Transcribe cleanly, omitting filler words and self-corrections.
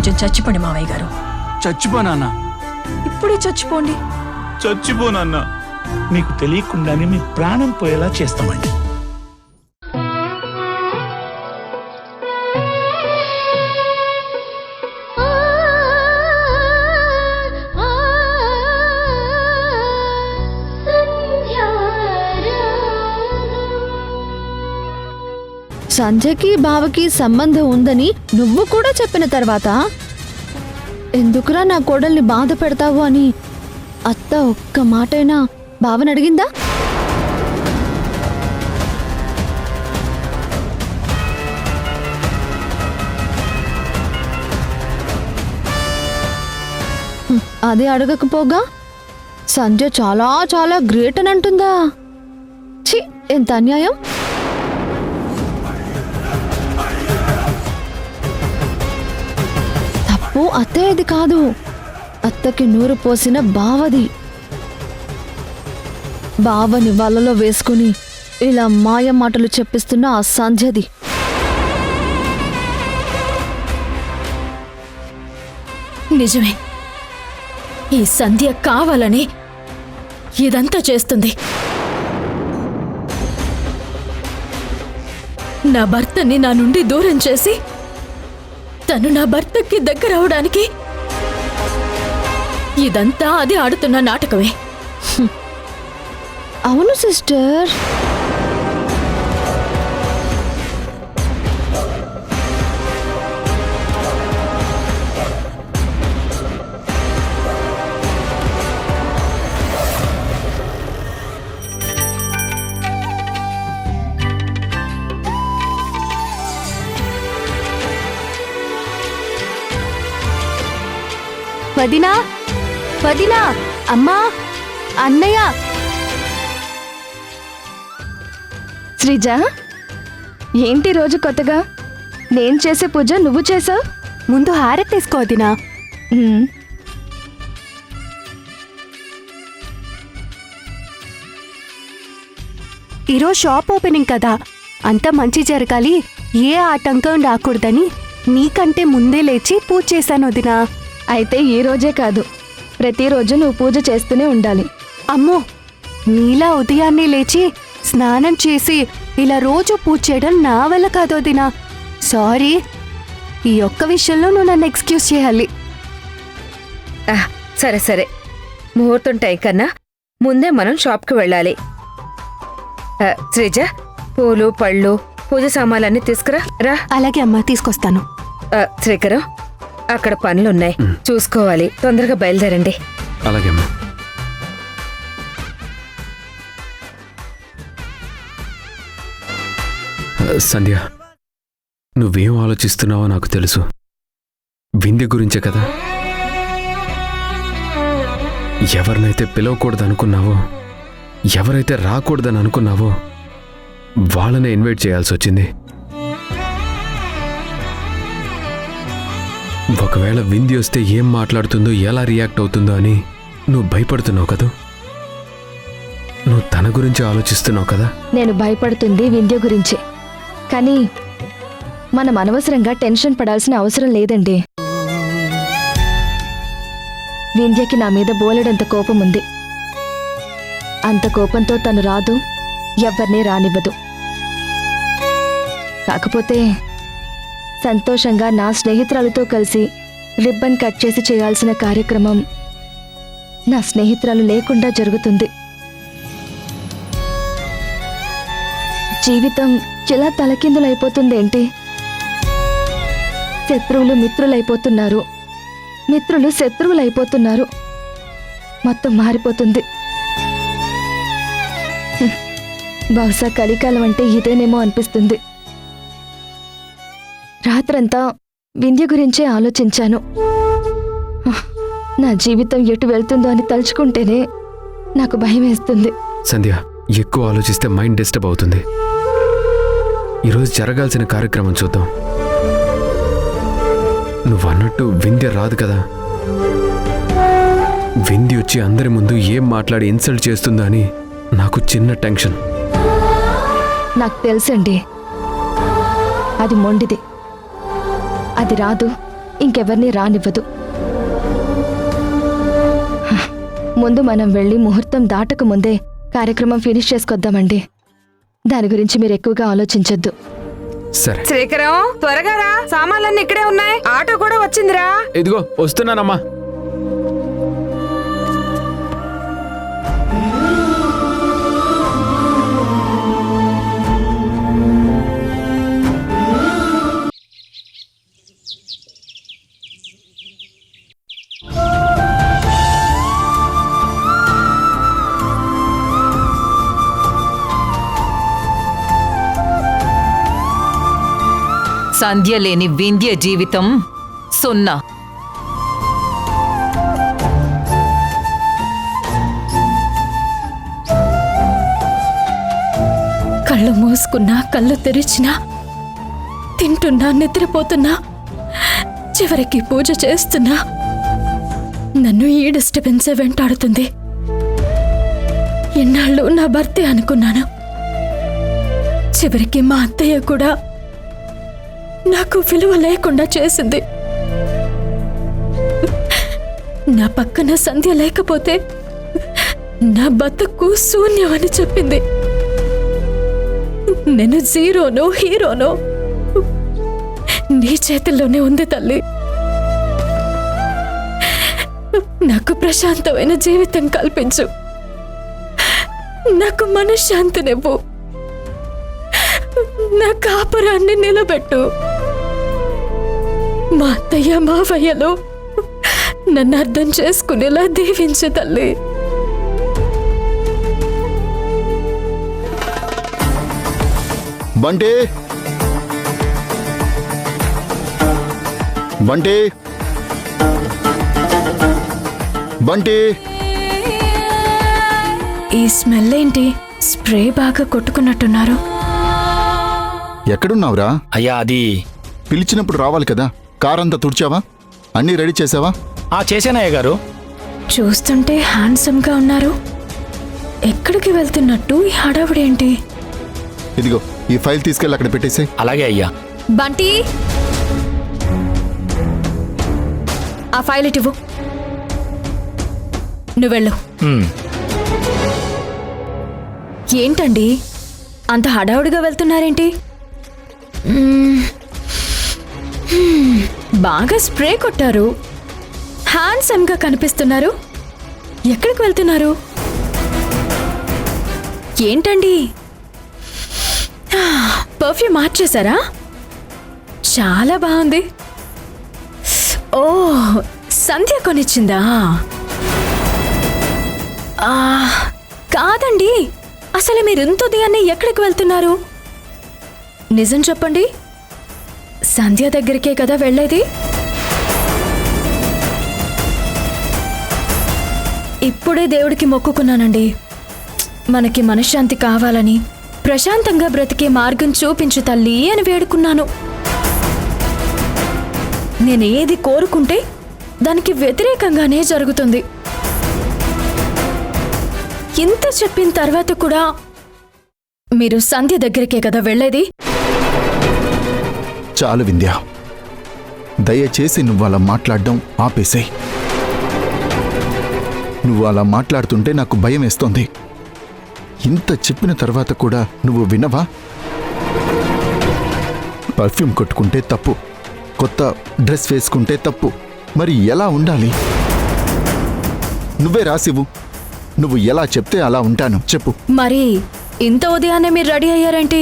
కొంచెం చచ్చిపోండి మావయ్య గారు. చచ్చిపోనా? ఇప్పుడే చచ్చిపోండి. చచ్చిపోనన్నా, మీకు తెలియకుండానే మీ ప్రాణం పోయేలా చేస్తామండి. సంధ్యకి బావకి సంబంధం ఉందని నువ్వు కూడా చెప్పిన తర్వాత ఎందుకురా నా కోడల్ని బాధ పెడతావు అని అత్త ఒక్క మాటైనా బావని అడిగిందా? అది అడగకపోగా సంధ్య చాలా చాలా గ్రేట్ అని అంటుందా? ఛీ, ఎంత అన్యాయం! అత్తయ్యది కాదు, అత్తకి నూరు పోసిన బావది. బావని వలలో వేసుకుని ఇలా మాయ మాటలు చెప్పిస్తున్న ఆ సంధ్యది. నిజమే, ఈ సంధ్య కావాలని ఇదంతా చేస్తుంది. నా భర్తని నా నుండి దూరం చేసి తను నా భర్తకి దగ్గర అవడానికి ఇదంతా అది ఆడుతున్న నాటకమే. అవును సిస్టర్, వదినా, వదినా, అమ్మా, అన్నయ్య. శ్రీజ, ఏంటి రోజు కొత్తగా? నేను చేసే పూజ నువ్వు చేసావు. ముందు హారతి తీసుకో వదినా. ఈరోజు షాప్ ఓపెనింగ్ కదా, అంతా మంచి జరగాలి, ఏ ఆటంకం రాకూడదని నీకంటే ముందే లేచి పూజ చేశాను వదినా. అయితే ఈ రోజే కాదు, ప్రతిరోజు నువ్వు పూజ చేస్తూనే ఉండాలి. అమ్మో, నీలా ఉదయాన్నే లేచి స్నానం చేసి ఇలా రోజు పూజ చేయడం నా వల్ల కాదు వదినా. సారీ, ఈ ఒక్క విషయంలో నువ్వు నన్ను ఎక్స్క్యూజ్ చేయాలి. సరే సరే, ముహూర్తం టైం కన్నా ముందే మనం షాప్కి వెళ్ళాలి. శ్రీజ, పూలు పళ్ళు పూజ సామాన్లన్నీ తీసుకురా. రా. అలాగే అమ్మా, తీసుకొస్తాను. శ్రీకరం, అక్కడ పనులున్నాయి, చూసుకోవాలి, తొందరగా బయలుదేరండి. అలాగే అమ్మా. సంధ్య, నువ్వేం ఆలోచిస్తున్నావో నాకు తెలుసు. వింధ్య గురించే కదా. ఎవరినైతే పిలవకూడదనుకున్నావో, ఎవరైతే రాకూడదని అనుకున్నావో వాళ్ళనే ఇన్వైట్ చేయాల్సి వచ్చింది. ఒకవేళ వింధ్య వస్తే ఏం మాట్లాడుతుందో, ఎలా రియాక్ట్ అవుతుందో అని నువ్వు భయపడుతున్నావు కదా. నువ్వు తన గురించి ఆలోచిస్తున్నావు కదా. నేను భయపడుతుంది వింధ్య గురించి, కానీ మనం అనవసరంగా టెన్షన్ పడాల్సిన అవసరం లేదండి. వింధ్యకి నా మీద బోలెడంత కోపం ఉంది. అంత కోపంతో తను రాదు, ఎవ్వరినీ రానివ్వదు. కాకపోతే సంతోషంగా నా స్నేహితురాలతో కలిసి రిబ్బన్ కట్ చేసి చేయాల్సిన కార్యక్రమం నా స్నేహితురాలు లేకుండా జరుగుతుంది. జీవితం ఇలా తలకిందులైపోతుందేంటి? శత్రువులు మిత్రులైపోతున్నారు, మిత్రులు శత్రువులైపోతున్నారు. మొత్తం మారిపోతుంది. బహుశా కలికాలం అంటే ఇదేనేమో అనిపిస్తుంది. రాత్రంతా వింధ్య గురించే ఆలోచించాను. నా జీవితం ఎటు వెళ్తుందో అని తలుచుకుంటేనే నాకు భయం వేస్తుంది. సంధ్య, ఎక్కువ ఆలోచిస్తే మైండ్ డిస్టర్బ్ అవుతుంది. ఈరోజు జరగాల్సిన కార్యక్రమం చూద్దాం. నువ్వన్నట్టు వింధ్య రాదు కదా. వింధ్య వచ్చి అందరి ముందు ఏం మాట్లాడి ఇన్సల్ట్ చేస్తుందో అని నాకు చిన్న టెన్షన్. నాకు తెలుసండి, అది మొండిది. అది రాదు, ఇంకెవరిని రానివ్వదు. ముందు మనం వెళ్ళి ముహూర్తం దాటక ముందే కార్యక్రమం ఫినిష్ చేసుకొద్దామండి. దాని గురించి మీరు ఎక్కువగా ఆలోచించొద్దు. సరే, శ్రీకరం త్వరగా రా, సామాన్లన్నీ ఇక్కడే ఉన్నాయి, ఆటో కూడా వచ్చిందిరా. ఇదిగో వస్తున్నానమ్మా. సంధ్య లేని వింధ్య జీవితం సున్నా. కళ్ళు మూసుకున్నా కళ్ళు తెరిచినా, తింటున్నా నిద్రపోతున్నా, చివరికి పూజ చేస్తున్నా నన్ను ఈ డిస్టర్బెన్సే వెంటాడుతుంది. ఎన్నాళ్ళు నా భర్తే అనుకున్నాను. చివరికి మా అత్తయ్య కూడా నాకు విలువ లేకుండా చేసింది. నా పక్కన సంధ్య లేకపోతే నా బతుకు శూన్యమని చెప్పింది. నేను జీరోనో హీరోనో నీ చేతుల్లోనే ఉంది తల్లి. నాకు ప్రశాంతమైన జీవితం కల్పించు. నాకు మనశ్శాంతినివ్వు. నా కాపురాన్ని నిలబెట్టు. మా అత్తయ్య మావయ్యలో నన్ను అర్థం చేసుకునేలా దీవించు తల్లి. బంటి, బంటి, బంటి. ఈ స్మెల్ ఏంటి? స్ప్రే బాగా కొట్టుకున్నట్టున్నారు. ఎక్కడున్నావురా? అయ్యా అది పిలిచినప్పుడు రావాలి కదా. కారంతా తుడిచావా? అన్నీ రెడీ చేసావా? చేశానయ్య గారు. చూస్తుంటే హ్యాండ్సమ్ గా ఉన్నారు. ఎక్కడికి వెళ్తున్నట్టు ఈ హడావుడేంటి? ఇదిగో ఈ ఫైల్ తీసుకెళ్ళి అక్కడ పెట్టేసే. అలాగే అయ్యా. బంటి, ఆ ఫైల్ ఇటివ్వు. నువ్వెళ్ళు. ఏంటండి అంత హడావుడిగా వెళ్తున్నారేంటి? బాగా స్ప్రే కొట్టారు, హ్యాండ్సమ్గా కనిపిస్తున్నారు. ఎక్కడికి వెళ్తున్నారు? ఏంటండి పర్ఫ్యూమ్ మార్చేశారా? చాలా బాగుంది. ఓ, సంధ్య కొనిచ్చిందా? కాదండి, అసలు మీరింత ఉదయాన్నే ఎక్కడికి వెళ్తున్నారు? నిజం చెప్పండి. సంధ్య దగ్గరికే కదా వెళ్ళేది? ఇప్పుడే దేవుడికి మొక్కుకున్నానండి, మనకి మనశ్శాంతి కావాలని, ప్రశాంతంగా బ్రతికే మార్గం చూపించు తల్లి అని వేడుకున్నాను. నేనేది కోరుకుంటే దానికి వ్యతిరేకంగానే జరుగుతుంది. ఇంత చెప్పిన తర్వాత కూడా మీరు సంధ్య దగ్గరికే కదా వెళ్ళేది? చాలు వింధ్య, దయచేసి నువ్వు అలా మాట్లాడడం ఆపేసేయ్. నువ్వు అలా మాట్లాడుతుంటే నాకు భయం వేస్తోంది. ఇంత చెప్పిన తర్వాత కూడా నువ్వు వినవా? పర్ఫ్యూమ్ కొట్టుకుంటే తప్పు, కొత్త డ్రెస్ వేసుకుంటే తప్పు. మరి ఎలా ఉండాలి? నువ్వే రాసివ్వు. నువ్వు ఎలా చెప్తే అలా ఉంటాను. చెప్పు. మరి ఇంత ఉదయాన్నే మీరు రెడీ అయ్యారేంటి?